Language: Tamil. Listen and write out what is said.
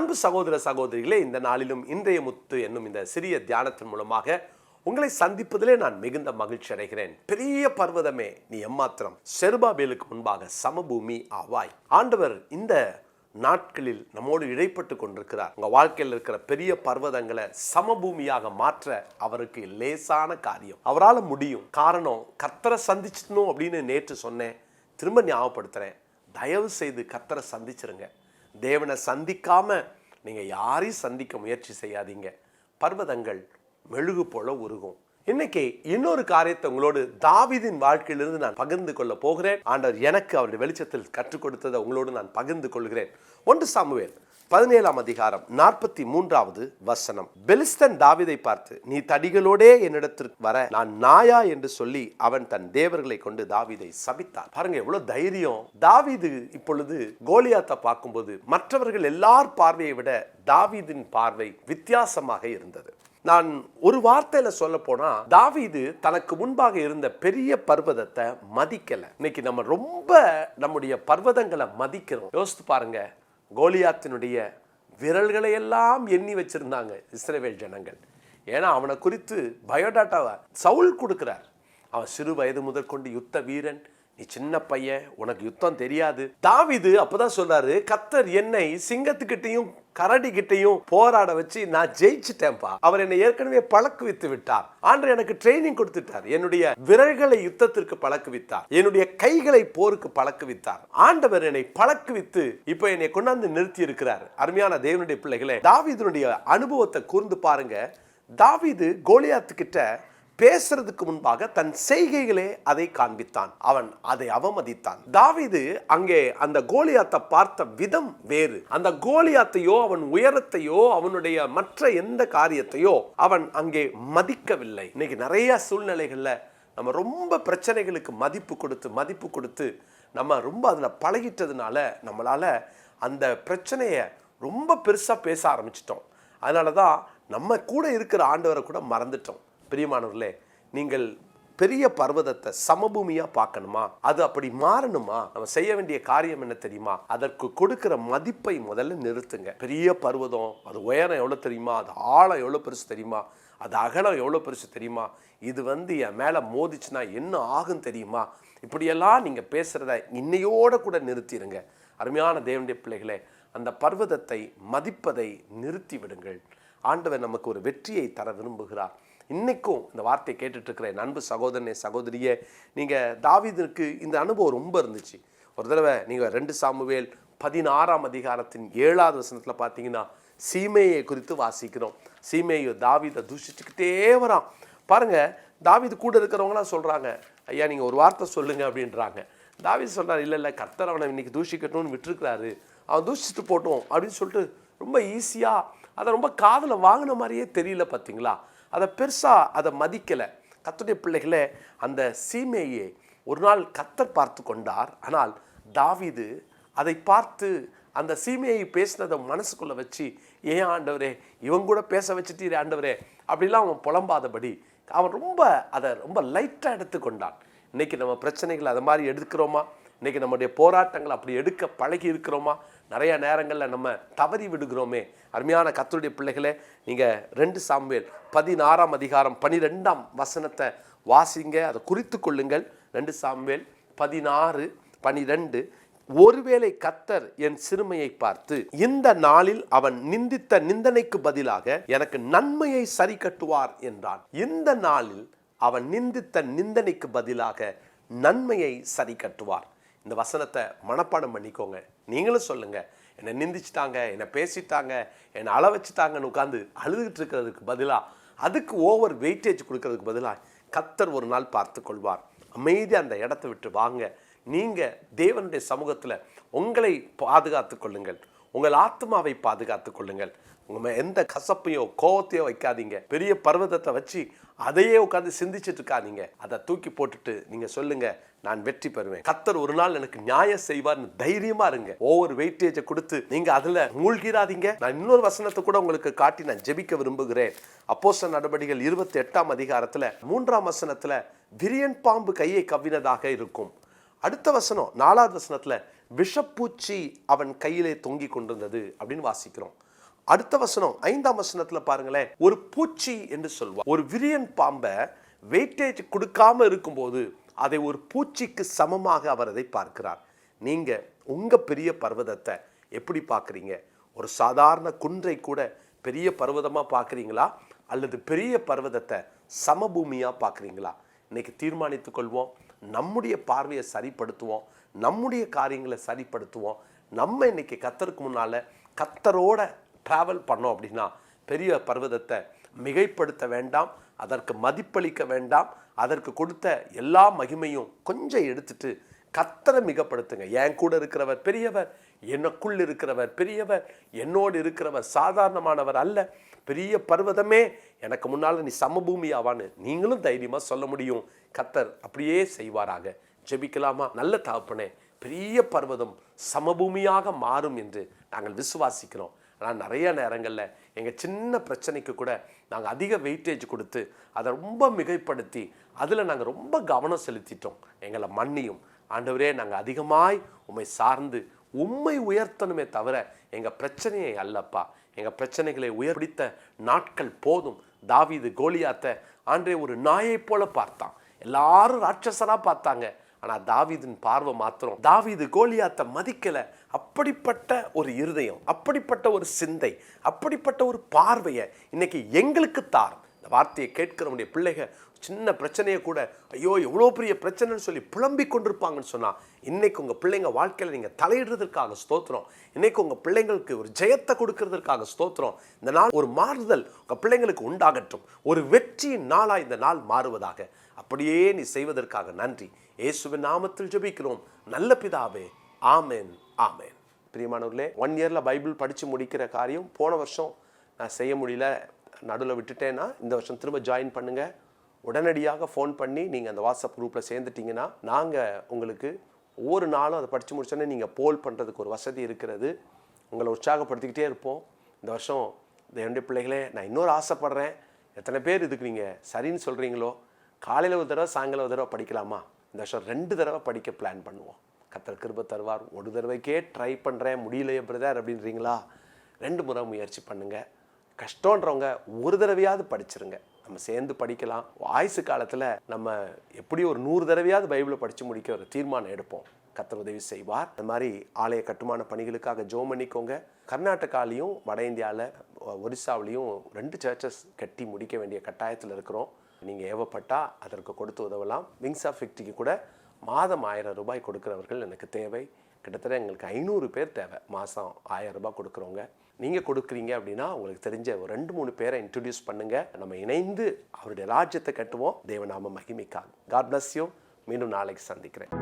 அன்பு சகோதர சகோதரிகளே, இந்த நாளிலும் இன்றைய முத்து என்னும் இந்த சிறிய தியானத்தின் மூலமாக உங்களை சந்திப்பதிலே நான் மிகுந்த மகிழ்ச்சி அடைகிறேன். பெரிய பர்வதமே நீ எம்மாத்திரம், செருபாபேலுக்கு முன்பாக சமபூமி ஆவாய். ஆண்டவர் இந்த நாட்களில் நம்மோடு இடைப்பட்டு கொண்டிருக்கிறார். உங்க வாழ்க்கையில் இருக்கிற பெரிய பர்வதங்களை சமபூமியாக மாற்ற அவருக்கு லேசான காரியம். அவரால் முடியும். காரணம், கர்த்தரை சந்திச்சிடணும் அப்படின்னு நேற்று சொன்னேன், திரும்ப ஞாபகப்படுத்துறேன். தயவு செய்து கர்த்தரை சந்திச்சிருங்க. தேவனை சந்திக்காம நீங்க யாரையும் சந்திக்க முயற்சி செய்யாதீங்க. பர்வதங்கள் மெழுகு போல உருகும். இன்னைக்கு இன்னொரு காரியத்தை உங்களோடு தாவீதின் வாழ்க்கையிலிருந்து நான் பகிர்ந்து கொள்ள போகிறேன். ஆண்டவர் எனக்கு அவருடைய வெளிச்சத்தில் கற்றுக் கொடுத்ததை உங்களோடு நான் பகிர்ந்து கொள்கிறேன். 1 சாமுவேல் 17ஆம் அதிகாரம் 43வது வசனம். பெலிஸ்தன் தாவீதை பார்த்து, நீ தடிகளோடே என்னிடத்திற்கு வர நான் நாயா என்று சொல்லி அவன் தன் தேவர்களை கொண்டு தாவீதை சபித்தான். பாருங்க எவ்வளவு தைரியம். தாவீது இப்பொழுது கோலியாத்தை பார்க்கும்போது மற்றவர்கள் எல்லார் பார்வையை விட தாவீதின் பார்வை வித்தியாசமாக இருந்தது. நான் ஒரு வார்த்தையில சொல்ல போனா, தாவீது தனக்கு முன்பாக இருந்த பெரிய பர்வதத்தை மதிக்கல. இன்னைக்கு நம்ம ரொம்ப நம்முடைய பர்வதங்களை மதிக்கிறோம். யோசித்து பாருங்க, கோலியாத்தினுடைய விரல்களை எல்லாம் எண்ணி வச்சிருந்தாங்க இஸ்ரவேல் ஜனங்கள். ஏன்னா அவனை குறித்து பயோடாட்டாவை சவுல் கொடுக்கிறார். அவன் சிறு வயது முதற்கொண்டு யுத்த வீரன், நீ சின்ன பையன், உனக்கு யுத்தம் தெரியாது. தாவீது அப்பதான் சொல்றாரு, கர்த்தர் என்னை சிங்கத்துக்கிட்டையும் கரடி கிட்டையும் போராட வச்சு நான் ஜெயிச்சுட்டேன்ப்பா. அவர் என்னை ஏற்கனவே பழக்குவித்து விட்டார். ஆண்டவர் எனக்கு ட்ரைனிங் கொடுத்துட்டார். என்னுடைய விரல்களை யுத்தத்திற்கு பழக்குவித்தார், என்னுடைய கைகளை போருக்கு பழக்குவித்தார். ஆண்டவர் என்னை பழக்குவித்து இப்ப என்னை கொண்டாந்து நிறுத்தி இருக்கிறார். அருமையான தேவனுடைய பிள்ளைகளே, தாவீதுனுடைய அனுபவத்தை கூர்ந்து பாருங்க. தாவீது கோலியாத்து கிட்ட பேசுறதுக்கு முன்பாக தன் செய்கைகளே அதை காண்பித்தான். அவன் அதை அவமதித்தான். தாவீது அங்கே அந்த கோலியாத்தை பார்த்த விதம் வேறு. அந்த கோலியாத்தையோ அவன் உயரத்தையோ அவனுடைய மற்ற எந்த காரியத்தையோ அவன் அங்கே மதிக்கவில்லை. இன்னைக்கு நிறைய சூழ்நிலைகள்ல நம்ம ரொம்ப பிரச்சனைகளுக்கு மதிப்பு கொடுத்து நம்ம ரொம்ப அதில் பழகிட்டதுனால நம்மளால அந்த பிரச்சனையை ரொம்ப பெருசா பேச ஆரம்பிச்சிட்டோம். அதனாலதான் நம்ம கூட இருக்கிற ஆண்டவரை கூட மறந்துட்டோம். பிரியமானவர்களே, நீங்கள் பெரிய பர்வதத்தை சமபூமியா பார்க்கணுமா? அது அப்படி மாறணுமா? நம்ம செய்ய வேண்டிய காரியம் என்ன தெரியுமா? அதற்கு கொடுக்கிற மதிப்பை முதல்ல நிறுத்துங்க. பெரிய பர்வதம், அது உயரம் எவ்வளவு தெரியுமா? அது ஆழம் எவ்வளவு பெருசு தெரியுமா? அது அகலம் எவ்வளவு பெருசு தெரியுமா? இது என் மேல மோதிச்சுன்னா என்ன ஆகும் தெரியுமா? இப்படியெல்லாம் நீங்க பேசுறத இன்னையோட கூட நிறுத்திடுங்க. அருமையான தேவனுடைய பிள்ளைகளே, அந்த பர்வதத்தை மதிப்பதை நிறுத்தி விடுங்கள். ஆண்டவர் நமக்கு ஒரு வெற்றியை தர விரும்புகிறார். இன்னைக்கும் இந்த வார்த்தையை கேட்டுட்டு இருக்கிற அன்பு சகோதரனே சகோதரியே, நீங்க தாவீதுக்கு இந்த அனுபவம் ரொம்ப இருந்துச்சு. ஒரு தடவை நீங்க 2 சாமுவேல் 16ஆம் அதிகாரத்தின் 7வது வசனத்துல பார்த்தீங்கன்னா சீமேயை குறித்து வாசிக்கிறோம். சீமேயை தாவீதை தூஷிச்சுக்கிட்டே வரான். பாருங்க, தாவீது கூட இருக்கிறவங்களாம் சொல்றாங்க, ஐயா நீங்க ஒரு வார்த்தை சொல்லுங்க அப்படின்றாங்க. தாவீது சொல்றாரு, இல்லை கர்த்தர் அவனை இன்னைக்கு தூஷிக்கட்டும்னு விட்டுருக்கிறாரு, அவன் தூஷிச்சுட்டு போட்டோம் அப்படின்னு சொல்லிட்டு ரொம்ப ஈஸியா அதை ரொம்ப காதல வாங்கின மாதிரியே தெரியல. பார்த்தீங்களா? அதை பெருசா அதை மதிக்கலை. கர்த்தருடைய பிள்ளைகளே, அந்த சீமேயை ஒரு நாள் கர்த்தர் பார்த்து கொண்டார். ஆனால் தாவீது அதை பார்த்து அந்த சீமேயை பேசினதை மனசுக்குள்ள வச்சு, ஏன் ஆண்டவரே இவன் கூட பேச வச்சுட்டீரே ஆண்டவரே அப்படிலாம் அவன் புலம்பாதபடி அவன் அதை ரொம்ப லைட்டாக எடுத்துக்கொண்டான். இன்னைக்கு நம்ம பிரச்சனைகள் அதை மாதிரி எடுக்கிறோமா? இன்னைக்கு நம்முடைய போராட்டங்கள் அப்படி எடுக்க பழகி இருக்கிறோமா? நிறைய நேரங்களில் நம்ம தவறி விடுகிறோமே. அருமையான கர்த்தருடைய பிள்ளைகளே, நீங்கள் 2 சாமுவேல் 16ஆம் அதிகாரம் 12ஆம் வசனத்தை வாசிங்க, அதை குறித்து கொள்ளுங்கள். 2 சாமுவேல் 16:12. ஒருவேளை கர்த்தர் என் சிறுமையை பார்த்து இந்த நாளில் அவன் நிந்தித்த நிந்தனைக்கு பதிலாக எனக்கு நன்மையை சரி கட்டுவார் என்றான். இந்த நாளில் அவன் நிந்தித்த நிந்தனைக்கு பதிலாக நன்மையை சரி கட்டுவார். இந்த வசனத்தை மனப்பாடம் பண்ணிக்கோங்க. நீங்களும் சொல்லுங்க, என்னை நிந்திச்சிட்டாங்க, என்னை பேசிட்டாங்க, என்னை அள வச்சுட்டாங்கன்னு உட்காந்து அழுதுகிட்டு இருக்கிறதுக்கு பதிலாக, அதுக்கு ஓவர் வெயிட்டேஜ் கொடுக்கறதுக்கு பதிலாக கர்த்தர் ஒரு நாள் பார்த்து கொள்வார். அமைதியாக அந்த இடத்த விட்டு வாங்க. நீங்க தேவனுடைய சமூகத்தில் உங்களை பாதுகாத்து கொள்ளுங்கள், உங்கள் ஆத்மாவை பாதுகாத்து கொள்ளுங்கள். உங்க எந்த கசப்பையோ கோவத்தையோ வைக்காதீங்க. பெரிய பர்வதத்தை வச்சு அதையே உட்காந்து சிந்திச்சுட்டு இருக்காதீங்க. அதை தூக்கி போட்டுட்டு நீங்க சொல்லுங்க, நான் வெற்றி பெறுவேன், கர்த்தர் ஒரு நாள் எனக்கு நியாயம் செய்வார்னு தைரியமா இருங்க. ஓவர் வெயிட்டேஜை கொடுத்து நீங்க அதுல மூழ்கிடாதீங்க. நான் இன்னொரு வசனத்தை கூட உங்களுக்கு காட்டி நான் ஜெபிக்க விரும்புகிறேன். அப்போஸ்தலர் நடபடிகள் 28ஆம் அதிகாரத்துல 3ஆம் வசனத்துல விரியன் பாம்பு கையை கவ்வினதாக இருக்கும். அடுத்த வசனம் 4வது வசனத்துல விஷப்பூச்சி அவன் கையிலே தொங்கி கொண்டிருந்தது அப்படின்னு வாசிக்கிறோம். அடுத்த வசனம் 5ஆம் வசனத்துல பாருங்களேன், ஒரு பூச்சி என்று சொல்வார். ஒரு விரியன் பாம்பை வெயிட்டேஜ் கொடுக்காம இருக்கும்போது அதை ஒரு பூச்சிக்கு சமமாக அவர் அதை பார்க்கிறார். நீங்க உங்க பெரிய பர்வதத்தை எப்படி பார்க்குறீங்க? ஒரு சாதாரண குன்றை கூட பெரிய பர்வதமா பார்க்குறீங்களா, அல்லது பெரிய பர்வதத்தை சமபூமியா பார்க்குறீங்களா? இன்னைக்கு தீர்மானித்துக் கொள்வோம். நம்முடைய பார்வையை சரிப்படுத்துவோம், நம்முடைய காரியங்களை சரிப்படுத்துவோம். நம்ம இன்னைக்கு கர்த்தருக்கு முன்னால கர்த்தரோட டிராவல் பண்ணோம் அப்படின்னா பெரிய பர்வதத்தை மிகைப்படுத்த வேண்டாம், அதற்கு மதிப்பளிக்க வேண்டாம். அதற்கு கொடுத்த எல்லா மகிமையும் கொஞ்சம் எடுத்துட்டு கர்த்தரை மிகப்படுத்துங்க. என் கூட இருக்கிறவர் பெரியவர், எனக்குள் இருக்கிறவர் பெரியவர், என்னோடு இருக்கிறவர் சாதாரணமானவர் அல்ல. பெரிய பர்வதமே, எனக்கு முன்னால் நீ சமபூமியாவான்னு நீங்களும் தைரியமாக சொல்ல முடியும். கர்த்தர் அப்படியே செய்வாராக. ஜெபிக்கலாமா? நல்ல தகப்பனே, பெரிய பர்வதம் சமபூமியாக மாறும் என்று நாங்கள் விசுவாசிக்கிறோம். ஆனால் நிறைய நேரங்களில் எங்கள் சின்ன பிரச்சனைக்கு கூட நாங்கள் அதிக வெயிட்டேஜ் கொடுத்து அதை ரொம்ப மிகைப்படுத்தி அதில் நாங்கள் ரொம்ப கவனம் செலுத்திட்டோம். எங்களை மன்னியும் ஆண்டவரே. நாங்கள் அதிகமாய் உம்மை சார்ந்து உம்மை உயர்த்தணுமே தவிர எங்கள் பிரச்சனையை அல்லப்பா. எங்கள் பிரச்சனைகளை உயர்பிடித்த நாட்கள் போதும். தாவீது கோலியாத்தை ஆண்டே ஒரு நாயை போல பார்த்தான். எல்லாரும் ராட்சசராக பார்த்தாங்க. ஆனால் தாவீதின் பார்வை மாத்திரம் தாவீது கோலியாத்தை மதிக்கலை. அப்படிப்பட்ட ஒரு இருதயம், அப்படிப்பட்ட ஒரு சிந்தை, அப்படிப்பட்ட ஒரு பார்வையை இன்னைக்கு எங்களுக்கு தாரும். இந்த வார்த்தையை கேட்கிறவனுடைய பிள்ளைகள் சின்ன பிரச்சனையை கூட ஐயோ எவ்வளோ பெரிய பிரச்சனைன்னு சொல்லி புலம்பிக் கொண்டிருப்பாங்கன்னு சொன்னால், இன்னைக்கு உங்கள் பிள்ளைங்க வாழ்க்கையில் நீங்கள் தலையிடுறதுக்காக ஸ்தோத்திரம். இன்னைக்கு உங்கள் பிள்ளைங்களுக்கு ஒரு ஜெயத்தை கொடுக்கறதுக்காக ஸ்தோத்திரம். இந்த நாள் ஒரு மாறுதல் உங்கள் பிள்ளைங்களுக்கு உண்டாகட்டும். ஒரு வெற்றியின் நாளாக இந்த நாள் மாறுவதாக. அப்படியே நீ செய்வதற்காக நன்றி. இயேசுவின் நாமத்தில் ஜெபிக்கிறோம் நல்ல பிதாவே, ஆமென், ஆமென். பிரியமானவர்களே, 1 இயரில் பைபிள் படித்து முடிக்கிற காரியம் போன வருஷம் நான் செய்ய முடியல, நடுவில் விட்டுட்டேன்னா இந்த வருஷம் திரும்ப ஜாயின் பண்ணுங்கள். உடனடியாக ஃபோன் பண்ணி நீங்கள் அந்த வாட்ஸ்அப் குரூப்பில் சேர்ந்துட்டிங்கன்னா நாங்கள் உங்களுக்கு ஒவ்வொரு நாளும் அதை படித்து முடிச்சோன்னே நீங்கள் போல் பண்ணுறதுக்கு ஒரு வசதி இருக்கிறது. உங்களை உற்சாகப்படுத்திக்கிட்டே இருப்போம். இந்த வருஷம் என்னுடைய பிள்ளைகளே, நான் இன்னொரு ஆசைப்படுறேன். எத்தனை பேர் இதுக்கு நீங்கள் சரின்னு சொல்கிறீங்களோ? காலையில் ஒரு தடவை சாயங்காலம் ஒரு தடவை படிக்கலாமா? இந்த வருஷம் 2 தடவை படிக்க பிளான் பண்ணுவோம். கர்த்தர் கிருபை தருவார். ஒரு தடவைக்கே ட்ரை பண்ணுறேன், முடியலையே பிரதர் அப்படின்றீங்களா? 2 முறை முயற்சி பண்ணுங்கள். கஷ்டன்றவங்க ஒரு தடவையாவது படிச்சிருங்க. நம்ம சேர்ந்து படிக்கலாம். ஆயுசு காலத்தில் நம்ம எப்படி ஒரு 100 தடவையாவது பைபிளை படித்து முடிக்க ஒரு தீர்மானம் எடுப்போம். கர்த்தர் உதவி செய்வார். இந்த மாதிரி ஆலய கட்டுமான பணிகளுக்காக ஜெபம் பண்ணிக்கோங்க. கர்நாடகாலையும் வட இந்தியாவில் ஒரிசாவிலையும் 2 சர்ச்சஸ் கட்டி முடிக்க வேண்டிய கட்டாயத்தில் இருக்கிறோம். நீங்கள் ஏவப்பட்டால் அதற்கு கொடுத்து உதவலாம். விங்ஸ் ஆஃப் விக்டரிக்கு கூட மாதம் 1000 ரூபாய் கொடுக்குறவர்கள் எனக்கு தேவை. கிட்டத்தட்ட எங்களுக்கு 500 பேர் தேவை. மாதம் 1000 ரூபாய் கொடுக்குறவங்க. நீங்கள் கொடுக்குறீங்க அப்படின்னா உங்களுக்கு தெரிஞ்ச ஒரு 2-3 பேரை இன்ட்ரடியூஸ் பண்ணுங்கள். நம்ம இணைந்து அவருடைய ராஜ்யத்தை கட்டுவோம். தேவநாம மகிமைக்காக. God bless you. மீண்டும் நாளைக்கு சந்திக்கிறேன்.